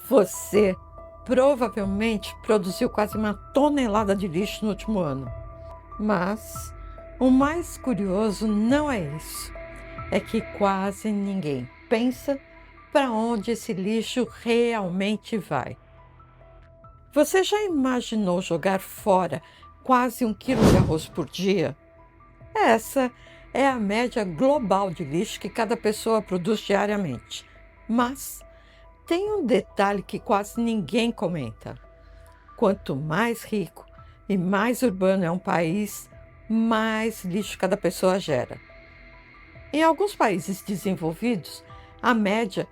Você provavelmente produziu quase 1 tonelada de lixo no último ano. Mas o mais curioso não é isso. É que quase ninguém pensa para onde esse lixo realmente vai. Você já imaginou jogar fora quase 1 quilo de arroz por dia? Essa é a média global de lixo que cada pessoa produz diariamente. Mas tem um detalhe que quase ninguém comenta. Quanto mais rico e mais urbano é um país, mais lixo cada pessoa gera. Em alguns países desenvolvidos, a média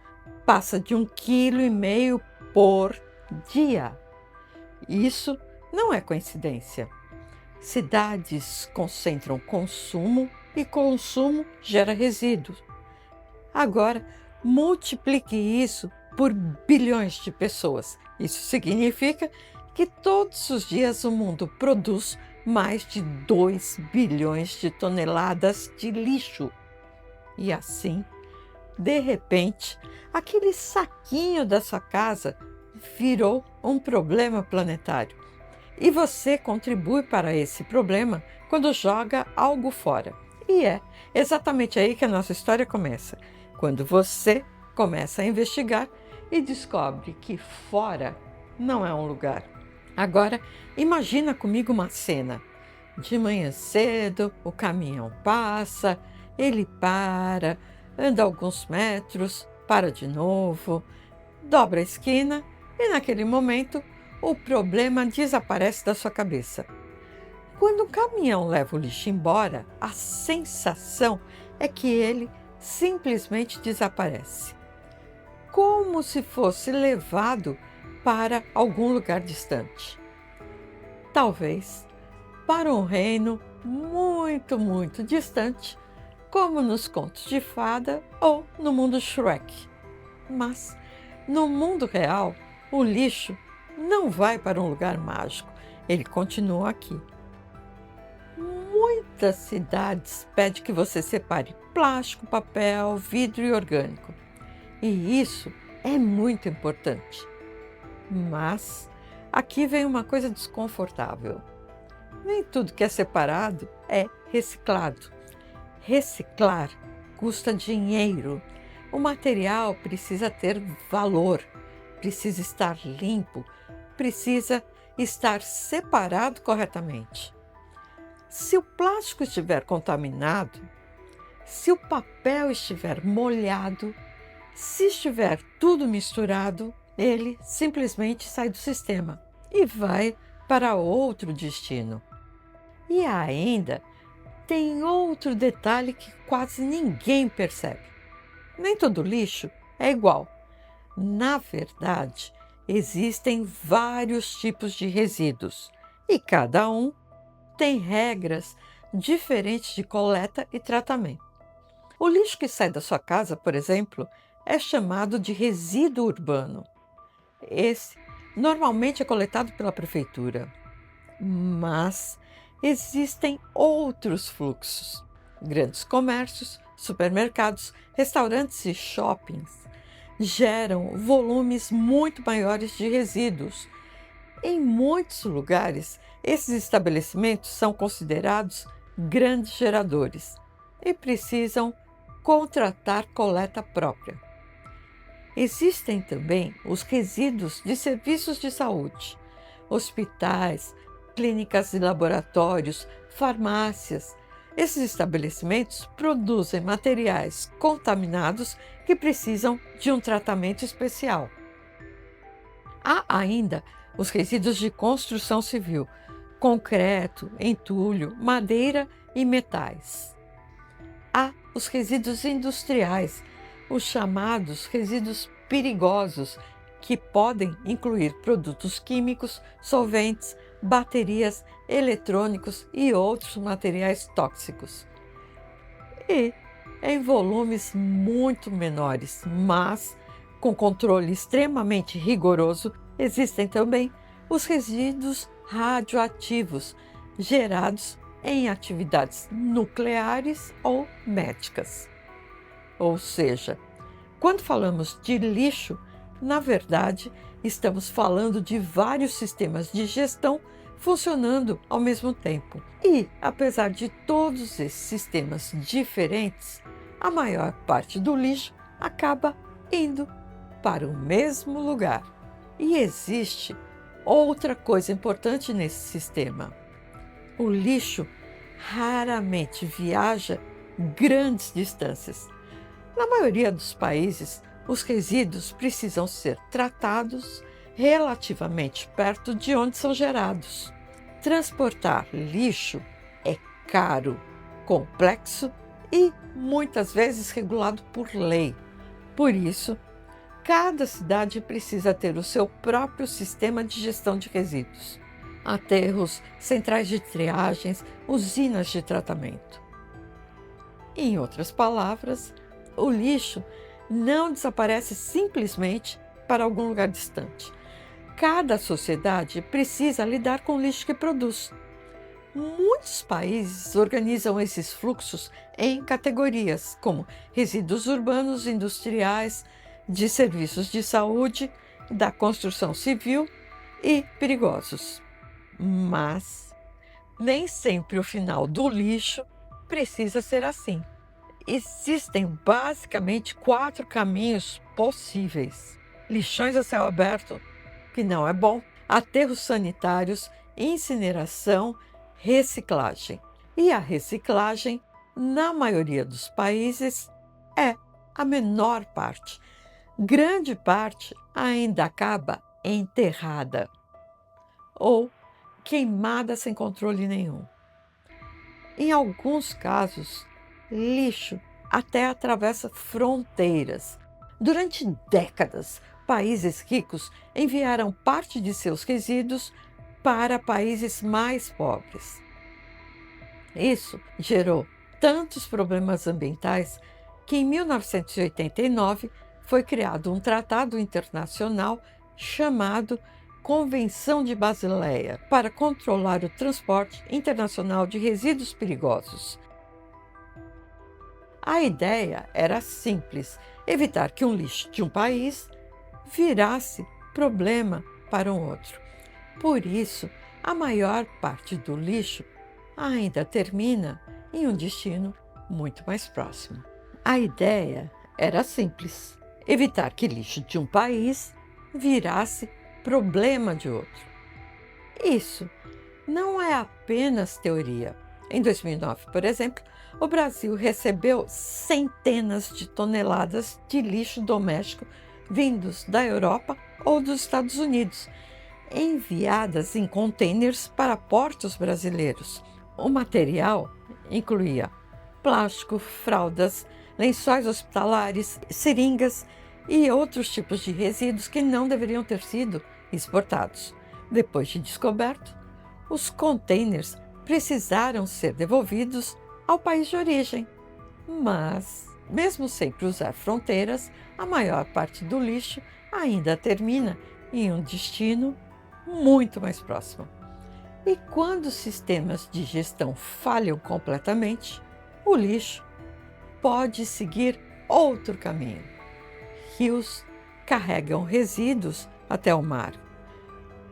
passa de 1,5 kg por dia. Isso não é coincidência. Cidades concentram consumo e consumo gera resíduos. Agora, multiplique isso por bilhões de pessoas. Isso significa que todos os dias o mundo produz mais de 2 bilhões de toneladas de lixo. E assim, de repente, aquele saquinho da sua casa virou um problema planetário. E você contribui para esse problema quando joga algo fora. E é exatamente aí que a nossa história começa. Quando você começa a investigar e descobre que fora não é um lugar. Agora, imagina comigo uma cena. De manhã cedo, o caminhão passa, ele para, anda alguns metros, para de novo, dobra a esquina e naquele momento o problema desaparece da sua cabeça. Quando o caminhão leva o lixo embora, a sensação é que ele simplesmente desaparece, como se fosse levado para algum lugar distante. Talvez para um reino muito, muito distante, como nos contos de fada ou no mundo Shrek. Mas no mundo real, o lixo não vai para um lugar mágico, ele continua aqui. Muitas cidades pedem que você separe plástico, papel, vidro e orgânico. E isso é muito importante. Mas aqui vem uma coisa desconfortável. Nem tudo que é separado é reciclado. Reciclar custa dinheiro. O material precisa ter valor, precisa estar limpo, precisa estar separado corretamente. Se o plástico estiver contaminado, se o papel estiver molhado, se estiver tudo misturado, ele simplesmente sai do sistema e vai para outro destino. E ainda tem outro detalhe que quase ninguém percebe. Nem todo lixo é igual. Na verdade, existem vários tipos de resíduos e cada um tem regras diferentes de coleta e tratamento. O lixo que sai da sua casa, por exemplo, é chamado de resíduo urbano. Esse normalmente é coletado pela prefeitura, mas existem outros fluxos. Grandes comércios, supermercados, restaurantes e shoppings geram volumes muito maiores de resíduos. Em muitos lugares, esses estabelecimentos são considerados grandes geradores e precisam contratar coleta própria. Existem também os resíduos de serviços de saúde, hospitais, clínicas e laboratórios, farmácias. Esses estabelecimentos produzem materiais contaminados que precisam de um tratamento especial. Há ainda os resíduos de construção civil, concreto, entulho, madeira e metais. Há os resíduos industriais, os chamados resíduos perigosos, que podem incluir produtos químicos, solventes, baterias, eletrônicos e outros materiais tóxicos. E em volumes muito menores, mas com controle extremamente rigoroso, existem também os resíduos radioativos gerados em atividades nucleares ou médicas. Ou seja, quando falamos de lixo, Na verdade, estamos falando de vários sistemas de gestão funcionando ao mesmo tempo. E, apesar de todos esses sistemas diferentes, a maior parte do lixo acaba indo para o mesmo lugar. E existe outra coisa importante nesse sistema: o lixo raramente viaja grandes distâncias. Na maioria dos países, os resíduos precisam ser tratados relativamente perto de onde são gerados. Transportar lixo é caro, complexo e muitas vezes regulado por lei. Por isso, cada cidade precisa ter o seu próprio sistema de gestão de resíduos: aterros, centrais de triagens, usinas de tratamento. Em outras palavras, o lixo não desaparece simplesmente para algum lugar distante. Cada sociedade precisa lidar com o lixo que produz. Muitos países organizam esses fluxos em categorias, como resíduos urbanos, industriais, de serviços de saúde, da construção civil e perigosos. Mas nem sempre o final do lixo precisa ser assim. Existem basicamente 4 caminhos possíveis: lixões a céu aberto, que não é bom, aterros sanitários, incineração, reciclagem. E a reciclagem, na maioria dos países, é a menor parte. Grande parte ainda acaba enterrada ou queimada sem controle nenhum. Em alguns casos, lixo até atravessa fronteiras. Durante décadas, países ricos enviaram parte de seus resíduos para países mais pobres. Isso gerou tantos problemas ambientais que em 1989 foi criado um tratado internacional chamado Convenção de Basileia para controlar o transporte internacional de resíduos perigosos. A ideia era simples: evitar que um lixo de um país virasse problema para um outro. Por isso, a maior parte do lixo ainda termina em um destino muito mais próximo. A ideia era simples: evitar que lixo de um país virasse problema de outro. Isso não é apenas teoria. Em 2009, por exemplo, o Brasil recebeu centenas de toneladas de lixo doméstico vindos da Europa ou dos Estados Unidos, enviadas em contêineres para portos brasileiros. O material incluía plástico, fraldas, lençóis hospitalares, seringas e outros tipos de resíduos que não deveriam ter sido exportados. Depois de descoberto, os contêineres precisaram ser devolvidos ao país de origem. Mas, mesmo sem cruzar fronteiras, a maior parte do lixo ainda termina em um destino muito mais próximo. E quando os sistemas de gestão falham completamente, o lixo pode seguir outro caminho. Rios carregam resíduos até o mar.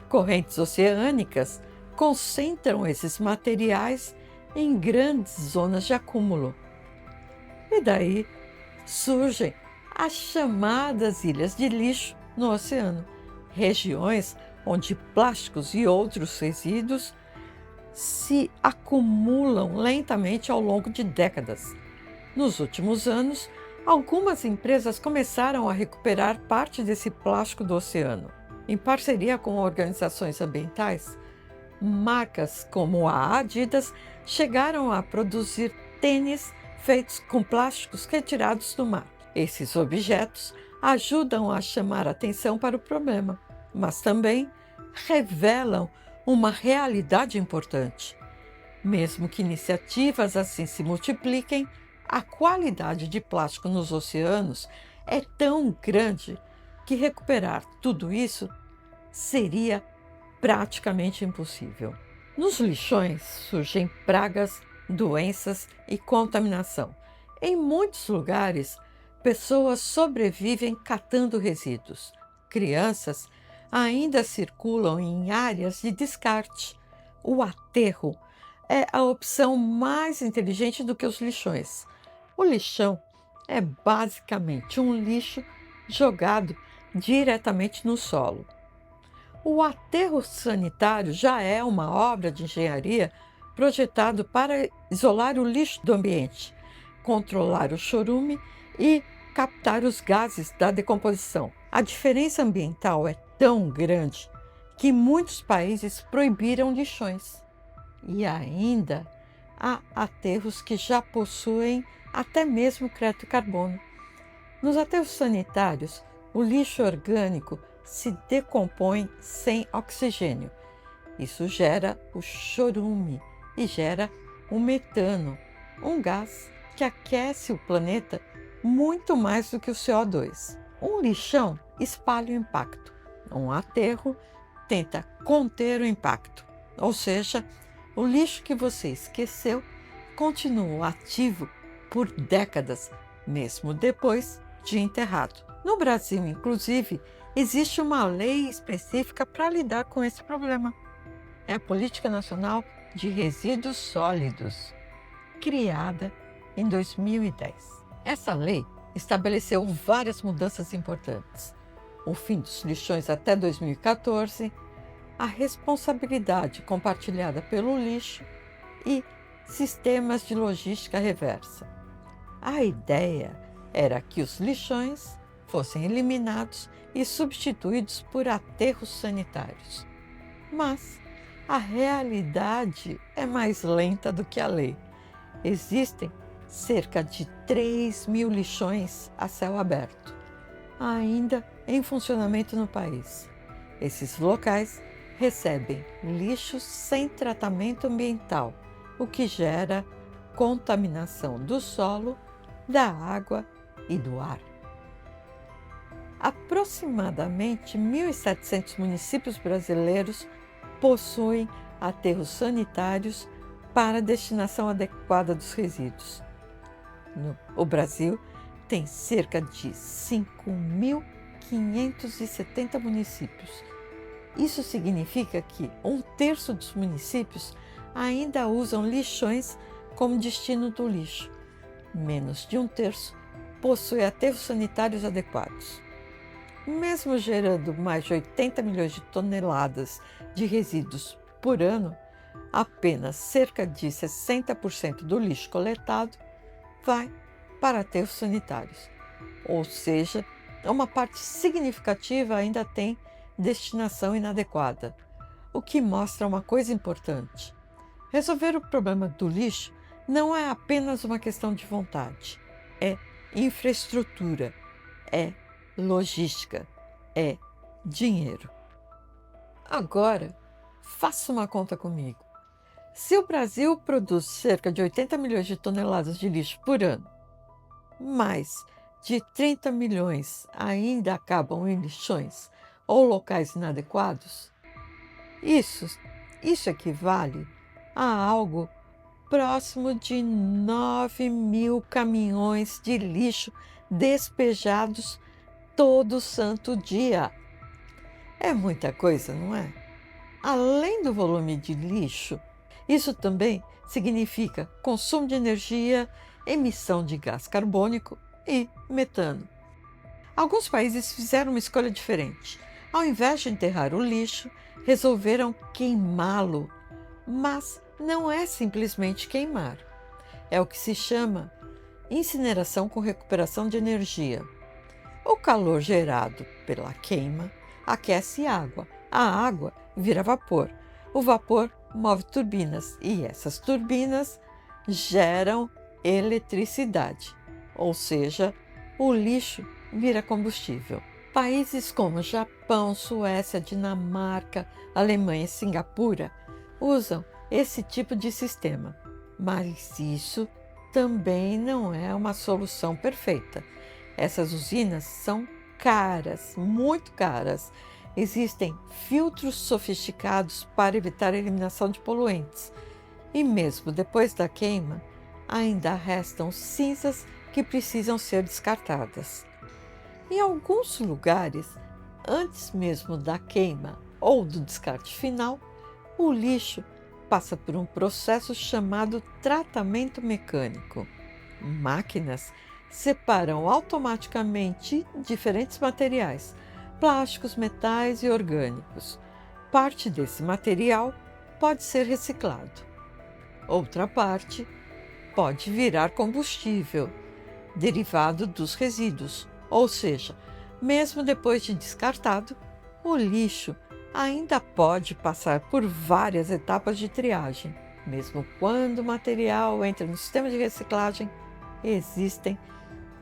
Correntes oceânicas concentram esses materiais em grandes zonas de acúmulo. E daí surgem as chamadas ilhas de lixo no oceano, regiões onde plásticos e outros resíduos se acumulam lentamente ao longo de décadas. Nos últimos anos, algumas empresas começaram a recuperar parte desse plástico do oceano. Em parceria com organizações ambientais, marcas como a Adidas chegaram a produzir tênis feitos com plásticos retirados do mar. Esses objetos ajudam a chamar atenção para o problema, mas também revelam uma realidade importante. Mesmo que iniciativas assim se multipliquem, a qualidade de plástico nos oceanos é tão grande que recuperar tudo isso seria praticamente impossível. Nos lixões surgem pragas, doenças e contaminação. Em muitos lugares, pessoas sobrevivem catando resíduos. crianças ainda circulam em áreas de descarte. O aterro é a opção mais inteligente do que os lixões. O lixão é basicamente um lixo jogado diretamente no solo. O aterro sanitário já é uma obra de engenharia projetado para isolar o lixo do ambiente, controlar o chorume e captar os gases da decomposição. A diferença ambiental é tão grande que muitos países proibiram lixões. E ainda há aterros que já possuem até mesmo crédito de carbono. Nos aterros sanitários, o lixo orgânico se decompõe sem oxigênio. Isso gera o chorume e gera o metano, um gás que aquece o planeta muito mais do que o CO2. Um lixão espalha o impacto. Um aterro tenta conter o impacto, ou seja, o lixo que você esqueceu continua ativo por décadas, mesmo depois de enterrado. No Brasil, inclusive, existe uma lei específica para lidar com esse problema. É a Política Nacional de Resíduos Sólidos, criada em 2010. Essa lei estabeleceu várias mudanças importantes: o fim dos lixões até 2014, a responsabilidade compartilhada pelo lixo e sistemas de logística reversa. A ideia era que os lixões fossem eliminados e substituídos por aterros sanitários. Mas a realidade é mais lenta do que a lei. Existem cerca de 3.000 lixões a céu aberto, ainda em funcionamento no país. Esses locais recebem lixo sem tratamento ambiental, o que gera contaminação do solo, da água e do ar. Aproximadamente 1.700 municípios brasileiros possuem aterros sanitários para a destinação adequada dos resíduos. O Brasil tem cerca de 5.570 municípios. Isso significa que 1/3 dos municípios ainda usam lixões como destino do lixo. Menos de 1/3 possui aterros sanitários adequados. Mesmo gerando mais de 80 milhões de toneladas de resíduos por ano, apenas cerca de 60% do lixo coletado vai para aterros sanitários. Ou seja, uma parte significativa ainda tem destinação inadequada, o que mostra uma coisa importante: resolver o problema do lixo não é apenas uma questão de vontade, é infraestrutura, é logística, é dinheiro. Agora, faça uma conta comigo. Se o Brasil produz cerca de 80 milhões de toneladas de lixo por ano, mais de 30 milhões ainda acabam em lixões ou locais inadequados, isso equivale a algo próximo de 9.000 caminhões de lixo despejados todo santo dia. É muita coisa, não é? Além do volume de lixo, isso também significa consumo de energia, emissão de gás carbônico e metano. Alguns países fizeram uma escolha diferente. Ao invés de enterrar o lixo, resolveram queimá-lo. Mas não é simplesmente queimar. É o que se chama incineração com recuperação de energia. O calor gerado pela queima aquece água. A água vira vapor. O vapor move turbinas e essas turbinas geram eletricidade, ou seja, o lixo vira combustível. Países como Japão, Suécia, Dinamarca, Alemanha e Singapura usam esse tipo de sistema, mas isso também não é uma solução perfeita. Essas usinas são caras, muito caras. Existem filtros sofisticados para evitar a eliminação de poluentes. E mesmo depois da queima, ainda restam cinzas que precisam ser descartadas. Em alguns lugares, antes mesmo da queima ou do descarte final, o lixo passa por um processo chamado tratamento mecânico. Máquinas separam automaticamente diferentes materiais, plásticos, metais e orgânicos. Parte desse material pode ser reciclado. Outra parte pode virar combustível, derivado dos resíduos, ou seja, mesmo depois de descartado, o lixo ainda pode passar por várias etapas de triagem. Mesmo quando o material entra no sistema de reciclagem, existem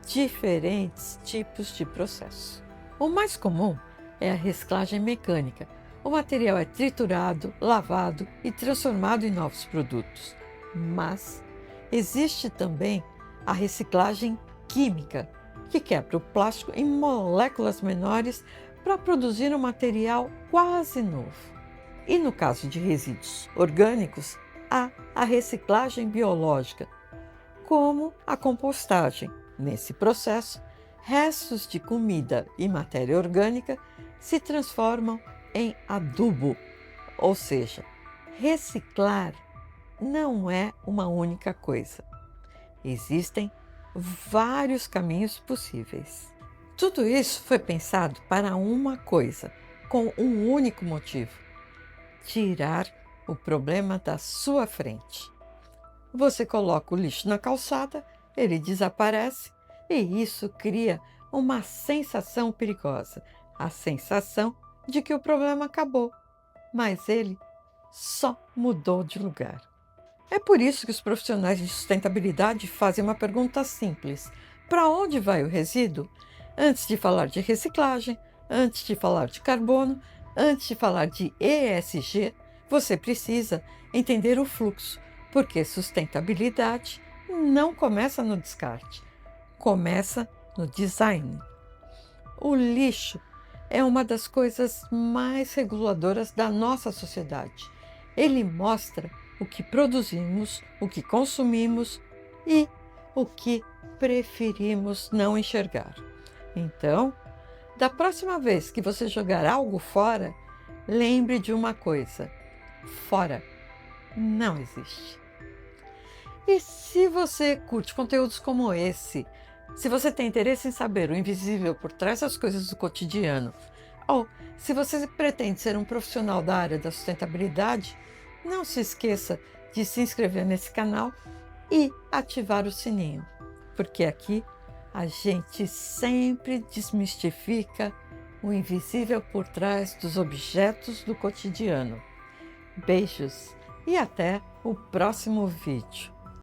diferentes tipos de processo. O mais comum é a reciclagem mecânica. O material é triturado, lavado e transformado em novos produtos. Mas existe também a reciclagem química, que quebra o plástico em moléculas menores para produzir um material quase novo. E no caso de resíduos orgânicos, há a reciclagem biológica, como a compostagem. Nesse processo, restos de comida e matéria orgânica se transformam em adubo, ou seja, reciclar não é uma única coisa. Existem vários caminhos possíveis. Tudo isso foi pensado para uma coisa, com um único motivo: tirar o problema da sua frente. Você coloca o lixo na calçada, ele desaparece e isso cria uma sensação perigosa, a sensação de que o problema acabou, mas ele só mudou de lugar. É por isso que os profissionais de sustentabilidade fazem uma pergunta simples: para onde vai o resíduo? Antes de falar de reciclagem, antes de falar de carbono, antes de falar de ESG, você precisa entender o fluxo, porque sustentabilidade não começa no descarte, começa no design. O lixo é uma das coisas mais reguladoras da nossa sociedade. Ele mostra o que produzimos, o que consumimos e o que preferimos não enxergar. Então, da próxima vez que você jogar algo fora, lembre de uma coisa: fora não existe. E se você curte conteúdos como esse, se você tem interesse em saber o invisível por trás das coisas do cotidiano, ou se você pretende ser um profissional da área da sustentabilidade, não se esqueça de se inscrever nesse canal e ativar o sininho, porque aqui a gente sempre desmistifica o invisível por trás dos objetos do cotidiano. Beijos e até o próximo vídeo.